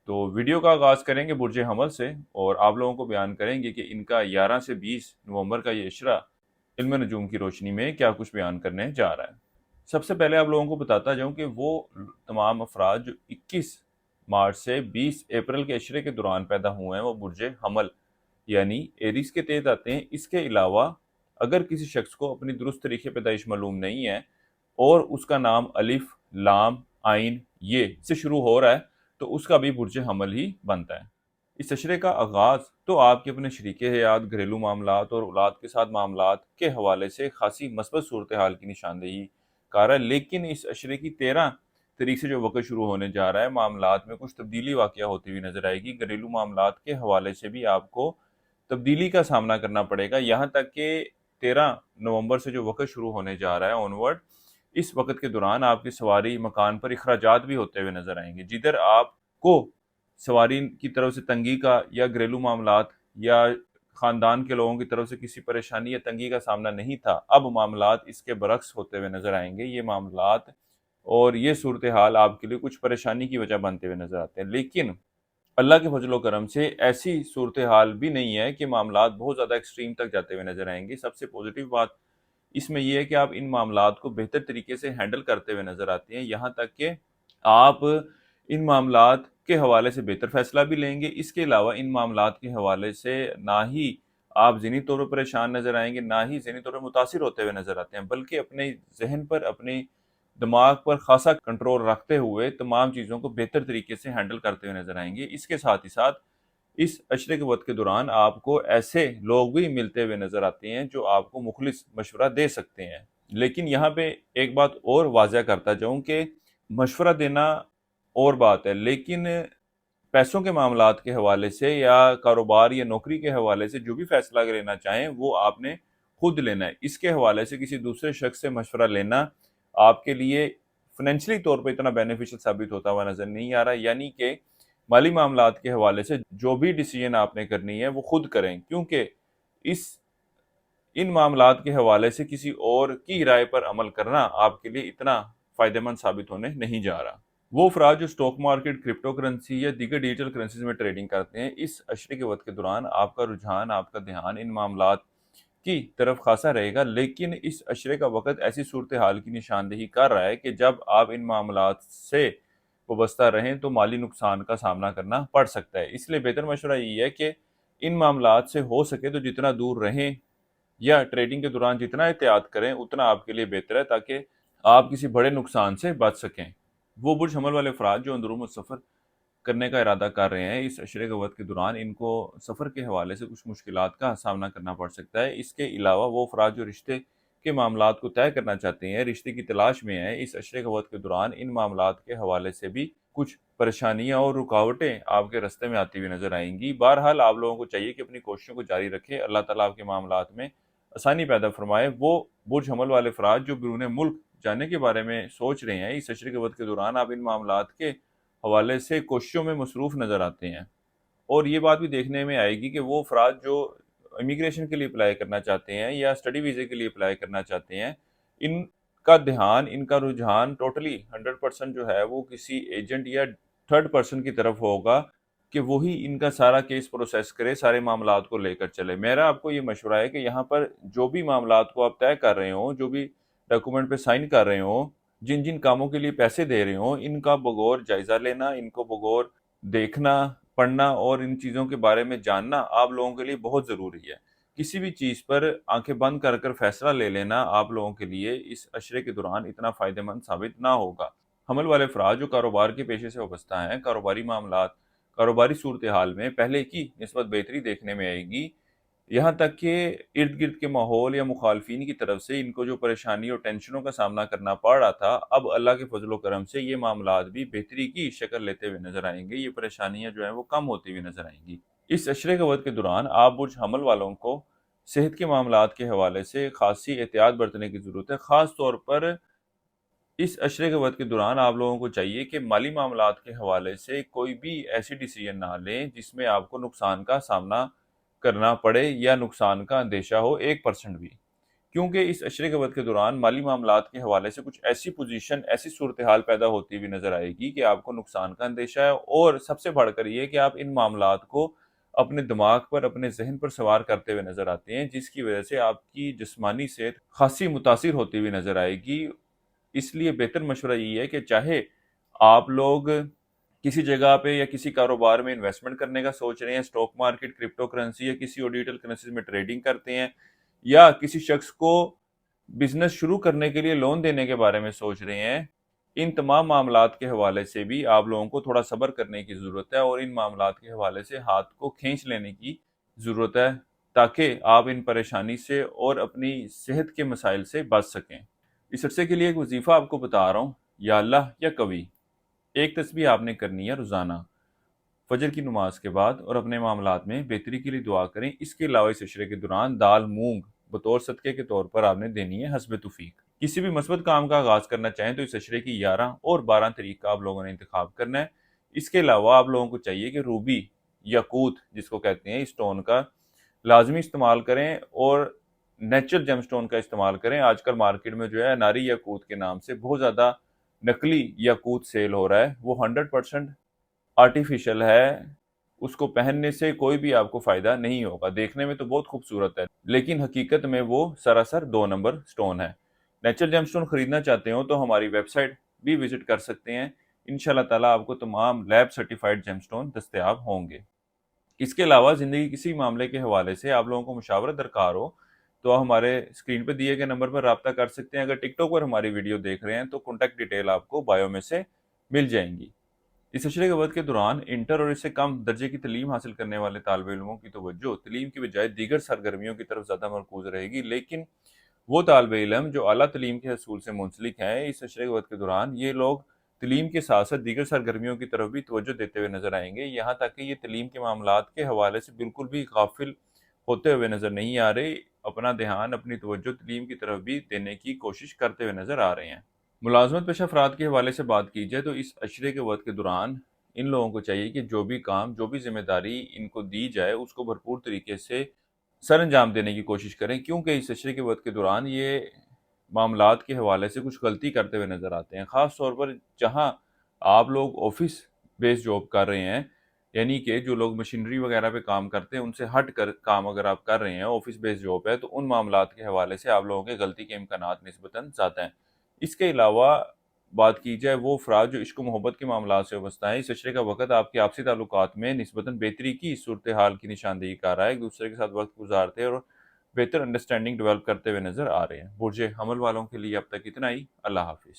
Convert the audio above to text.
تو ویڈیو کا آغاز کریں گے برج حمل سے، اور آپ لوگوں کو بیان کریں گے کہ ان کا 11 سے 20 نومبر کا یہ اشرہ علم نجوم کی روشنی میں کیا کچھ بیان کرنے جا رہا ہے۔ سب سے پہلے آپ لوگوں کو بتاتا جاؤں کہ وہ تمام افراد جو 21 مارچ سے 20 اپریل کے اشرے کے دوران پیدا ہوئے ہیں وہ برج حمل یعنی ایریز کے تحت آتے ہیں۔ اس کے علاوہ اگر کسی شخص کو اپنی درست تاریخ پیدائش معلوم نہیں ہے اور اس کا نام الف، لام، عین، یہ سے شروع ہو رہا ہے تو اس کا بھی برج حمل ہی بنتا ہے۔ اس اشرے کا آغاز تو آپ کے اپنے شریک حیات، گھریلو معاملات اور اولاد کے ساتھ معاملات کے حوالے سے خاصی مثبت صورتحال کی نشاندہی کار ہے، لیکن اس اشرے کی 13 تاریخ سے جو وقت شروع ہونے جا رہا ہے معاملات میں کچھ تبدیلی واقع ہوتی ہوئی نظر آئے گی۔ گھریلو معاملات کے حوالے سے بھی آپ کو تبدیلی کا سامنا کرنا پڑے گا، یہاں تک کہ 13 نومبر سے جو وقت شروع ہونے جا رہا ہے آنورڈ، اس وقت کے دوران آپ کی سواری مکان پر اخراجات بھی ہوتے ہوئے نظر آئیں گے۔ جدھر آپ کو سواری کی طرف سے تنگی کا یا گھریلو معاملات یا خاندان کے لوگوں کی طرف سے کسی پریشانی یا تنگی کا سامنا نہیں تھا، اب معاملات اس کے برعکس ہوتے ہوئے نظر آئیں گے۔ یہ معاملات اور یہ صورتحال آپ کے لیے کچھ پریشانی کی وجہ بنتے ہوئے نظر آتے ہیں، لیکن اللہ کے فضل و کرم سے ایسی صورتحال بھی نہیں ہے کہ معاملات بہت زیادہ ایکسٹریم تک جاتے ہوئے نظر آئیں گے۔ سب سے پوزیٹیو بات اس میں یہ ہے کہ آپ ان معاملات کو بہتر طریقے سے ہینڈل کرتے ہوئے نظر آتے ہیں، یہاں تک کہ آپ ان معاملات کے حوالے سے بہتر فیصلہ بھی لیں گے۔ اس کے علاوہ ان معاملات کے حوالے سے نہ ہی آپ ذہنی طور پر پریشان نظر آئیں گے، نہ ہی ذہنی طور پر متاثر ہوتے ہوئے نظر آتے ہیں، بلکہ اپنے ذہن پر، اپنے دماغ پر خاصا کنٹرول رکھتے ہوئے تمام چیزوں کو بہتر طریقے سے ہینڈل کرتے ہوئے نظر آئیں گے۔ اس کے ساتھ ہی ساتھ اس عشرے کے وقت کے دوران آپ کو ایسے لوگ بھی ملتے ہوئے نظر آتے ہیں جو آپ کو مخلص مشورہ دے سکتے ہیں، لیکن یہاں پہ ایک بات اور واضح کرتا جاؤں کہ مشورہ دینا اور بات ہے، لیکن پیسوں کے معاملات کے حوالے سے یا کاروبار یا نوکری کے حوالے سے جو بھی فیصلہ اگر لینا چاہیں وہ آپ نے خود لینا ہے۔ اس کے حوالے سے کسی دوسرے شخص سے مشورہ لینا آپ کے لیے فائنینشلی طور پہ اتنا بینیفیشل ثابت ہوتا ہوا نظر نہیں آ رہا، یعنی کہ مالی معاملات کے حوالے سے جو بھی ڈیسیژن آپ نے کرنی ہے وہ خود کریں، کیونکہ ان معاملات کے حوالے سے کسی اور کی رائے پر عمل کرنا آپ کے لیے اتنا فائدہ مند ثابت ہونے نہیں جا رہا۔ وہ افراد جو اسٹاک مارکیٹ، کرپٹو کرنسی یا دیگر ڈیجیٹل کرنسیز میں ٹریڈنگ کرتے ہیں، اس عشرے کے وقت کے دوران آپ کا رجحان، آپ کا دھیان ان معاملات کی طرف خاصا رہے گا، لیکن اس عشرے کا وقت ایسی صورتحال کی نشاندہی کر رہا ہے کہ جب آپ ان معاملات سے وابستہ رہیں تو مالی نقصان کا سامنا کرنا پڑ سکتا ہے۔ اس لیے بہتر مشورہ یہ ہے کہ ان معاملات سے ہو سکے تو جتنا دور رہیں یا ٹریڈنگ کے دوران جتنا احتیاط کریں اتنا آپ کے لیے بہتر ہے، تاکہ آپ کسی بڑے نقصان سے بچ سکیں۔ وہ برج حمل والے افراد جو اندرون سفر کرنے کا ارادہ کر رہے ہیں، اس عشرے کے وقت کے دوران ان کو سفر کے حوالے سے کچھ مشکلات کا سامنا کرنا پڑ سکتا ہے۔ اس کے علاوہ وہ افراد جو رشتے کے معاملات کو طے کرنا چاہتے ہیں، رشتے کی تلاش میں ہیں، اس عشرے کے وقت کے دوران ان معاملات کے حوالے سے بھی کچھ پریشانیاں اور رکاوٹیں آپ کے راستے میں آتی ہوئی نظر آئیں گی۔ بہرحال آپ لوگوں کو چاہیے کہ اپنی کوششوں کو جاری رکھیں، اللہ تعالیٰ آپ کے معاملات میں آسانی پیدا فرمائے۔ وہ برج حمل والے افراد جو بیرون ملک جانے کے بارے میں سوچ رہے ہیں، اس عشرے کے وقت کے دوران آپ ان معاملات کے حوالے سے کوششوں میں مصروف نظر آتے ہیں، اور یہ بات بھی دیکھنے میں آئے گی کہ وہ افراد جو امیگریشن کے لیے اپلائی کرنا چاہتے ہیں یا اسٹڈی ویزے کے لیے اپلائی کرنا چاہتے ہیں، ان کا دھیان، ان کا رجحان ٹوٹلی 100% جو ہے وہ کسی ایجنٹ یا تھرڈ پرسن کی طرف ہوگا کہ وہی ان کا سارا کیس پروسیس کرے، سارے معاملات کو لے کر چلے۔ میرا آپ کو یہ مشورہ ہے کہ یہاں پر جو بھی معاملات کو آپ طے کر رہے ہوں، جو بھی ڈاکومنٹ پہ سائن کر رہے ہوں، جن جن کاموں کے لیے پیسے دے رہے ہوں، ان کا بغور جائزہ لینا، ان کو بغور دیکھنا، پڑھنا اور ان چیزوں کے بارے میں جاننا آپ لوگوں کے لیے بہت ضروری ہے۔ کسی بھی چیز پر آنکھیں بند کر کر فیصلہ لے لینا آپ لوگوں کے لیے اس عشرے کے دوران اتنا فائدہ مند ثابت نہ ہوگا۔ حمل والے افراد جو کاروبار کے پیشے سے وابستہ ہیں، کاروباری معاملات، کاروباری صورتحال میں پہلے کی نسبت بہتری دیکھنے میں آئے گی، یہاں تک کہ ارد گرد کے ماحول یا مخالفین کی طرف سے ان کو جو پریشانی اور ٹینشنوں کا سامنا کرنا پڑ رہا تھا، اب اللہ کے فضل و کرم سے یہ معاملات بھی بہتری کی شکل لیتے ہوئے نظر آئیں گے، یہ پریشانیاں جو ہیں وہ کم ہوتی ہوئی نظر آئیں گی۔ اس عشرے کے وقت کے دوران آپ برج حمل والوں کو صحت کے معاملات کے حوالے سے خاصی احتیاط برتنے کی ضرورت ہے۔ خاص طور پر اس عشرے کے وقت کے دوران آپ لوگوں کو چاہیے کہ مالی معاملات کے حوالے سے کوئی بھی ایسی ڈیسیژن نہ لیں جس میں آپ کو نقصان کا سامنا کرنا پڑے یا نقصان کا اندیشہ ہو 1% بھی، کیونکہ اس عشرے کے وقت کے دوران مالی معاملات کے حوالے سے کچھ ایسی پوزیشن، ایسی صورتحال پیدا ہوتی ہوئی نظر آئے گی کہ آپ کو نقصان کا اندیشہ ہے، اور سب سے بڑھ کر یہ کہ آپ ان معاملات کو اپنے دماغ پر، اپنے ذہن پر سوار کرتے ہوئے نظر آتے ہیں، جس کی وجہ سے آپ کی جسمانی صحت خاصی متاثر ہوتی ہوئی نظر آئے گی۔ اس لیے بہتر مشورہ یہ ہے کہ چاہے آپ لوگ کسی جگہ پہ یا کسی کاروبار میں انویسٹمنٹ کرنے کا سوچ رہے ہیں، اسٹاک مارکیٹ، کرپٹو کرنسی یا کسی اور ڈیجیٹل کرنسی میں ٹریڈنگ کرتے ہیں، یا کسی شخص کو بزنس شروع کرنے کے لیے لون دینے کے بارے میں سوچ رہے ہیں، ان تمام معاملات کے حوالے سے بھی آپ لوگوں کو تھوڑا صبر کرنے کی ضرورت ہے، اور ان معاملات کے حوالے سے ہاتھ کو کھینچ لینے کی ضرورت ہے، تاکہ آپ ان پریشانی سے اور اپنی صحت کے مسائل سے بچ سکیں۔ اس عرصے کے لیے ایک وظیفہ آپ کو بتا رہا ہوں، یا اللہ یا کوی، ایک تسبیح آپ نے کرنی ہے روزانہ فجر کی نماز کے بعد، اور اپنے معاملات میں بہتری کے لیے دعا کریں۔ اس کے علاوہ اس عشرے کے دوران دال مونگ بطور صدقے کے طور پر آپ نے دینی ہے حسب توفیق۔ کسی بھی مثبت کام کا آغاز کرنا چاہیں تو اس عشرے کی 11 اور 12 تاریخ کا آپ لوگوں نے انتخاب کرنا ہے۔ اس کے علاوہ آپ لوگوں کو چاہیے کہ روبی، یاقوت جس کو کہتے ہیں، اس اسٹون کا لازمی استعمال کریں، اور نیچرل جیم اسٹون کا استعمال کریں۔ آج کل مارکیٹ میں جو ہے ناری یاقوت کے نام سے بہت زیادہ نقلی یاقوت سیل ہو رہا ہے، وہ 100% آرٹیفیشل ہے، اس کو پہننے سے کوئی بھی آپ کو فائدہ نہیں ہوگا، دیکھنے میں تو بہت خوبصورت ہے لیکن حقیقت میں وہ سراسر 2 نمبر سٹون ہے۔ نیچرل جیم سٹون خریدنا چاہتے ہو تو ہماری ویب سائٹ بھی وزٹ کر سکتے ہیں، انشاءاللہ تعالیٰ آپ کو تمام لیب سرٹیفائیڈ جیم سٹون دستیاب ہوں گے۔ اس کے علاوہ زندگی کسی معاملے کے حوالے سے آپ لوگوں کو مشاورت درکار ہو تو ہمارے اسکرین پہ دیے گئے نمبر پر رابطہ کر سکتے ہیں۔ اگر ٹک ٹاک پر ہماری ویڈیو دیکھ رہے ہیں تو کانٹیکٹ ڈیٹیل آپ کو بایو میں سے مل جائیں گی۔ اس عشرے کے وقت کے دوران انٹر اور اس سے کم درجے کی تعلیم حاصل کرنے والے طالب علموں کی توجہ تعلیم کی بجائے دیگر سرگرمیوں کی طرف زیادہ مرکوز رہے گی، لیکن وہ طالب علم جو اعلیٰ تعلیم کے حصول سے منسلک ہیں، اس عشرے کے وقت کے دوران یہ لوگ تعلیم کے ساتھ ساتھ دیگر سرگرمیوں کی طرف بھی توجہ دیتے ہوئے نظر آئیں گے، یہاں تک کہ یہ تعلیم کے معاملات کے حوالے سے بالکل بھی غافل ہوتے ہوئے نظر نہیں آ رہے، اپنا دھیان، اپنی توجہ تعلیم کی طرف بھی دینے کی کوشش کرتے ہوئے نظر آ رہے ہیں۔ ملازمت پیشہ افراد کے حوالے سے بات کی جائے تو اس عشرے کے وقت کے دوران ان لوگوں کو چاہیے کہ جو بھی کام، جو بھی ذمہ داری ان کو دی جائے اس کو بھرپور طریقے سے سر انجام دینے کی کوشش کریں، کیونکہ اس عشرے کے وقت کے دوران یہ معاملات کے حوالے سے کچھ غلطی کرتے ہوئے نظر آتے ہیں، خاص طور پر جہاں آپ لوگ آفس بیس جاب کر رہے ہیں، یعنی کہ جو لوگ مشینری وغیرہ پہ کام کرتے ہیں ان سے ہٹ کر کام اگر آپ کر رہے ہیں، آفس بیس جاب ہے، تو ان معاملات کے حوالے سے آپ لوگوں کے غلطی کے امکانات نسبتاً زیادہ ہیں۔ اس کے علاوہ بات کی جائے وہ افراد جو عشق و محبت کے معاملات سے وابستہ ہیں، اس عشرے کا وقت آپ کے آپسی تعلقات میں نسبتاً بہتری کی صورتحال کی نشاندہی کر رہا ہے، ایک دوسرے کے ساتھ وقت گزارتے ہیں اور بہتر انڈرسٹینڈنگ ڈیولپ کرتے ہوئے نظر آ رہے ہیں۔ برج حمل والوں کے لیے اب تک اتنا ہی۔ اللہ حافظ۔